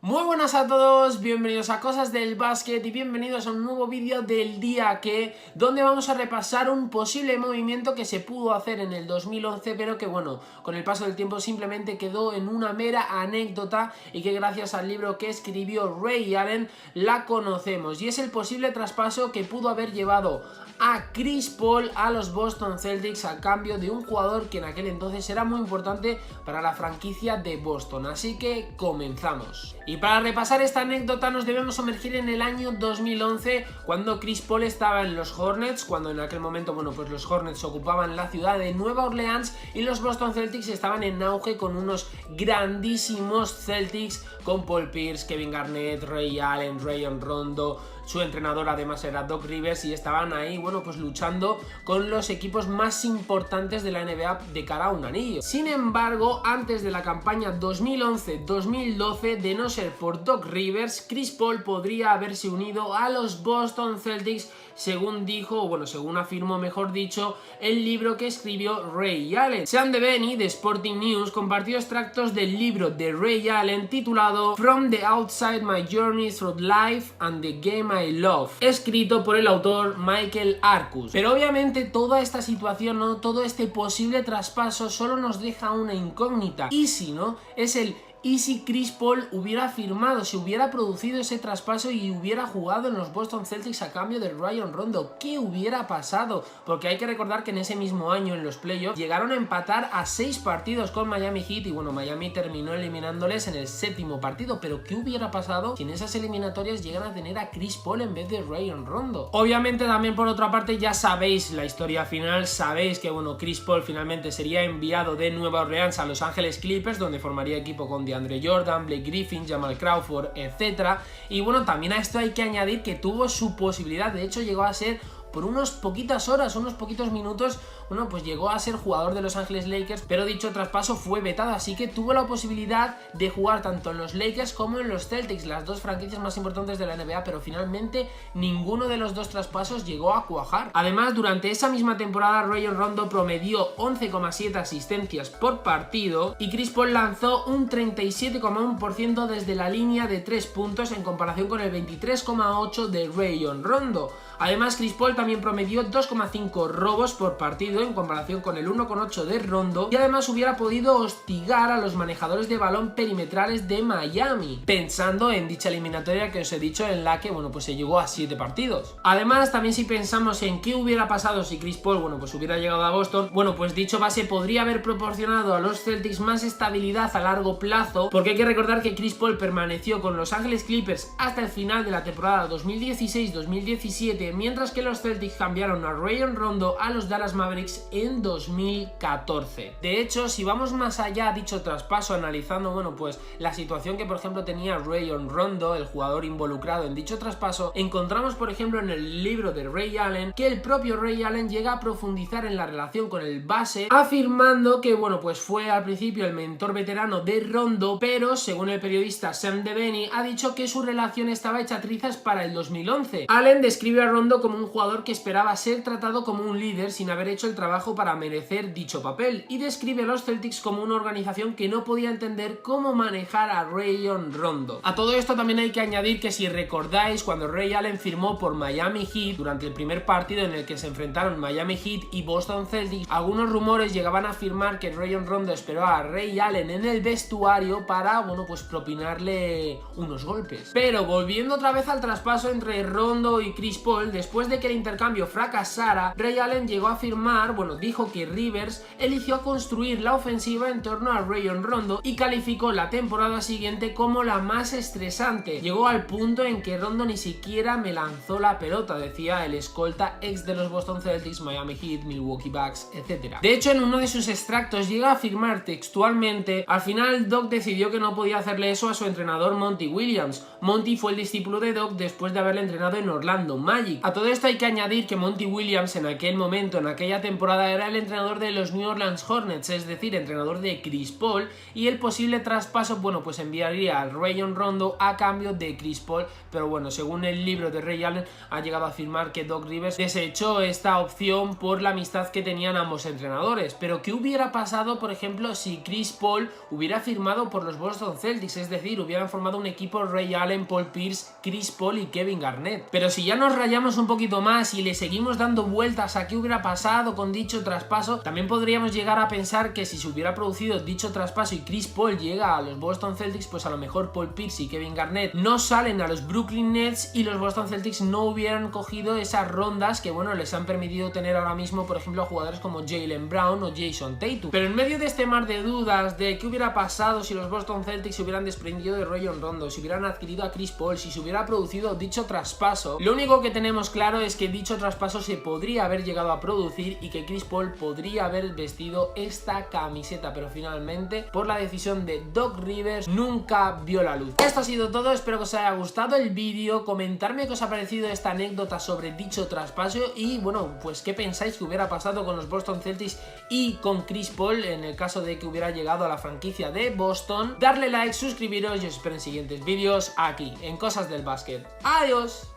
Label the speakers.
Speaker 1: Muy buenas a todos, bienvenidos a Cosas del Básquet y bienvenidos a un nuevo vídeo del día que, donde vamos a repasar un posible movimiento que se pudo hacer en el 2011, pero que bueno, con el paso del tiempo simplemente quedó en una mera anécdota y que gracias al libro que escribió Ray Allen la conocemos. Y es el posible traspaso que pudo haber llevado a Chris Paul a los Boston Celtics a cambio de un jugador que en aquel entonces era muy importante para la franquicia de Boston. Así que comenzamos. Y para repasar esta anécdota nos debemos sumergir en el año 2011, cuando Chris Paul estaba en los Hornets, cuando en aquel momento, bueno, pues los Hornets ocupaban la ciudad de Nueva Orleans y los Boston Celtics estaban en auge con unos grandísimos Celtics con Paul Pierce, Kevin Garnett, Ray Allen, Rajon Rondo. Su entrenador además era Doc Rivers y estaban ahí, bueno, pues luchando con los equipos más importantes de la NBA de cara a un anillo. Sin embargo, antes de la campaña 2011-2012, de no ser por Doc Rivers, Chris Paul podría haberse unido a los Boston Celtics, según dijo, o bueno, según afirmó, mejor dicho, el libro que escribió Ray Allen. Sean Deveney de Sporting News compartió extractos del libro de Ray Allen titulado From the Outside My Journey Through Life and the Game I Love, escrito por el autor Michael Arcus. Pero obviamente toda esta situación, ¿no? Todo este posible traspaso solo nos deja una incógnita. Y si no, es el ¿y si Chris Paul hubiera firmado, si hubiera producido ese traspaso y hubiera jugado en los Boston Celtics a cambio de Rajon Rondo? ¿Qué hubiera pasado? Porque hay que recordar que en ese mismo año, en los playoffs, llegaron a empatar a 6 partidos con Miami Heat y bueno, Miami terminó eliminándoles en el 7º partido. Pero ¿qué hubiera pasado si en esas eliminatorias llegan a tener a Chris Paul en vez de Rajon Rondo? Obviamente también por otra parte ya sabéis la historia final, sabéis que bueno, Chris Paul finalmente sería enviado de Nueva Orleans a Los Ángeles Clippers, donde formaría equipo con Andre Jordan, Blake Griffin, Jamal Crawford, etc. Y bueno, también a esto hay que añadir que tuvo su posibilidad, de hecho llegó a ser por unas poquitas horas, unos poquitos minutos, bueno, pues llegó a ser jugador de Los Ángeles Lakers, pero dicho traspaso fue vetado, así que tuvo la posibilidad de jugar tanto en los Lakers como en los Celtics, las dos franquicias más importantes de la NBA, pero finalmente ninguno de los dos traspasos llegó a cuajar. Además, durante esa misma temporada, Rajon Rondo promedió 11,7 asistencias por partido y Chris Paul lanzó un 37,1% desde la línea de 3 puntos en comparación con el 23,8% de Rajon Rondo. Además, Chris Paul también promedió 2,5 robos por partido en comparación con el 1,8 de Rondo y además hubiera podido hostigar a los manejadores de balón perimetrales de Miami, pensando en dicha eliminatoria que os he dicho, en la que bueno, pues se llegó a 7 partidos. Además, también si pensamos en qué hubiera pasado si Chris Paul, bueno, pues hubiera llegado a Boston, bueno, pues dicho base podría haber proporcionado a los Celtics más estabilidad a largo plazo, porque hay que recordar que Chris Paul permaneció con Los Ángeles Clippers hasta el final de la temporada 2016-2017, mientras que los Celtics cambiaron a Rajon Rondo a los Dallas Mavericks en 2014. De hecho, si vamos más allá, dicho traspaso, analizando, bueno, pues la situación que por ejemplo tenía Rajon Rondo, el jugador involucrado en dicho traspaso, encontramos por ejemplo en el libro de Ray Allen que el propio Ray Allen llega a profundizar en la relación con el base, afirmando que bueno, pues fue al principio el mentor veterano de Rondo, pero según el periodista Sam Deveney ha dicho que su relación estaba hecha trizas para el 2011. Allen describe a Rondo como un jugador que esperaba ser tratado como un líder sin haber hecho el trabajo para merecer dicho papel, y describe a los Celtics como una organización que no podía entender cómo manejar a Rajon Rondo. A todo esto también hay que añadir que si recordáis, cuando Ray Allen firmó por Miami Heat durante el primer partido en el que se enfrentaron Miami Heat y Boston Celtics, algunos rumores llegaban a afirmar que Rajon Rondo esperó a Ray Allen en el vestuario para, bueno, pues propinarle unos golpes. Pero volviendo otra vez al traspaso entre Rondo y Chris Paul, después de que el intercambio fracasara, Ray Allen llegó a afirmar, bueno, dijo que Rivers eligió construir la ofensiva en torno a Rajon Rondo y calificó la temporada siguiente como la más estresante. Llegó al punto en que Rondo ni siquiera me lanzó la pelota, decía el escolta ex de los Boston Celtics, Miami Heat, Milwaukee Bucks, etc. De hecho, en uno de sus extractos llega a afirmar textualmente: al final Doc decidió que no podía hacerle eso a su entrenador Monty Williams. Monty fue el discípulo de Doc después de haberle entrenado en Orlando Magic. A todo esto hay que añadir que Monty Williams en aquel momento, en aquella temporada, temporada era el entrenador de los New Orleans Hornets, es decir, entrenador de Chris Paul, y el posible traspaso, bueno, pues enviaría a Rajon Rondo a cambio de Chris Paul, pero bueno, según el libro de Ray Allen, ha llegado a afirmar que Doc Rivers desechó esta opción por la amistad que tenían ambos entrenadores. Pero ¿qué hubiera pasado, por ejemplo, si Chris Paul hubiera firmado por los Boston Celtics? Es decir, hubieran formado un equipo Ray Allen, Paul Pierce, Chris Paul y Kevin Garnett. Pero si ya nos rayamos un poquito más y le seguimos dando vueltas a qué hubiera pasado con dicho traspaso, también podríamos llegar a pensar que si se hubiera producido dicho traspaso y Chris Paul llega a los Boston Celtics, pues a lo mejor Paul Pierce y Kevin Garnett no salen a los Brooklyn Nets y los Boston Celtics no hubieran cogido esas rondas que, bueno, les han permitido tener ahora mismo, por ejemplo, a jugadores como Jaylen Brown o Jason Tatum. Pero en medio de este mar de dudas de qué hubiera pasado si los Boston Celtics se hubieran desprendido de Rajon Rondo, si hubieran adquirido a Chris Paul, si se hubiera producido dicho traspaso, lo único que tenemos claro es que dicho traspaso se podría haber llegado a producir y que Chris Paul podría haber vestido esta camiseta, pero finalmente, por la decisión de Doc Rivers, nunca vio la luz. Esto ha sido todo, espero que os haya gustado el vídeo, comentarme qué os ha parecido esta anécdota sobre dicho traspaso y, bueno, pues qué pensáis que hubiera pasado con los Boston Celtics y con Chris Paul en el caso de que hubiera llegado a la franquicia de Boston. Darle like, suscribiros y os espero en siguientes vídeos aquí, en Cosas del Básquet. ¡Adiós!